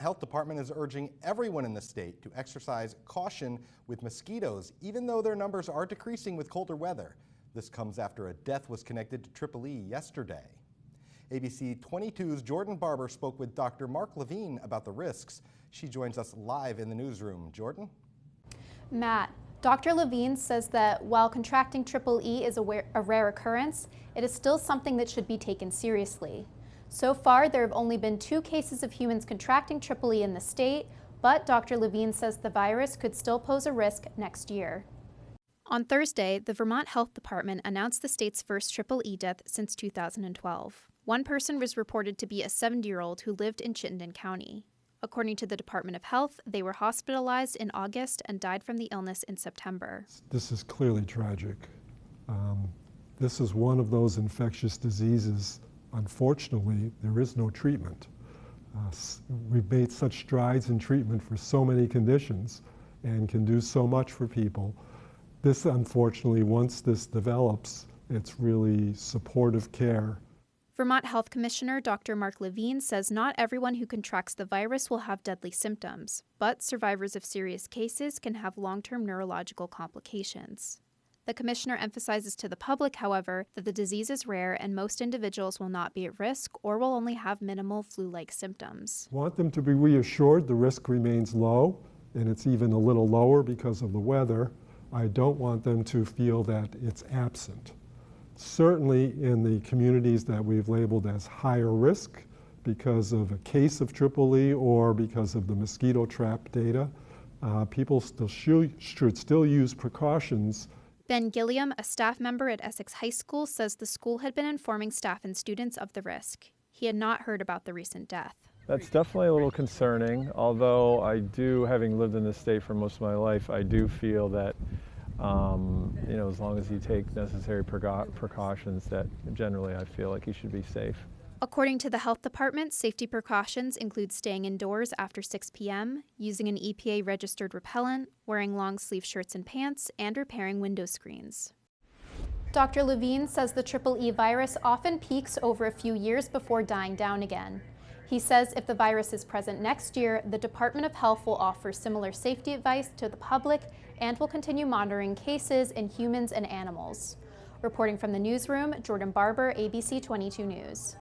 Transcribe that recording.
Health Department is urging everyone in the state to exercise caution with mosquitoes, even though their numbers are decreasing with colder weather. This comes after a death was connected to EEE yesterday. ABC 22's Jordan Barber spoke with Dr. Mark Levine about the risks. She joins us live in the newsroom. Jordan? Matt, Dr. Levine says that while contracting EEE is a rare occurrence, it is still something that should be taken seriously. So far, there have only been 2 cases of humans contracting EEE in the state, but Dr. Levine says the virus could still pose a risk next year. On Thursday, the Vermont Health Department announced the state's first EEE death since 2012. One person was reported to be a 70-year-old who lived in Chittenden County. According to the Department of Health, they were hospitalized in August and died from the illness in September. This is clearly tragic. This is one of those infectious diseases. Unfortunately, there is no treatment. We've made such strides in treatment for so many conditions and can do so much for people. This, unfortunately, once this develops, it's really supportive care. Vermont Health Commissioner Dr. Mark Levine says not everyone who contracts the virus will have deadly symptoms, but survivors of serious cases can have long-term neurological complications. The commissioner emphasizes to the public, however, that the disease is rare and most individuals will not be at risk or will only have minimal flu-like symptoms. I want them to be reassured the risk remains low, and it's even a little lower because of the weather. I don't want them to feel that it's absent. Certainly in the communities that we've labeled as higher risk because of a case of EEE or because of the mosquito trap data, people should still use precautions. Ben Gilliam, a staff member at Essex High School, says the school had been informing staff and students of the risk. He had not heard about the recent death. That's definitely a little concerning, although I do, having lived in this state for most of my life, I do feel that as long as you take necessary precautions, that generally I feel like you should be safe. According to the health department, safety precautions include staying indoors after 6 p.m., using an EPA-registered repellent, wearing long-sleeve shirts and pants, and repairing window screens. Dr. Levine says the EEE virus often peaks over a few years before dying down again. He says if the virus is present next year, the Department of Health will offer similar safety advice to the public and will continue monitoring cases in humans and animals. Reporting from the newsroom, Jordan Barber, ABC 22 News.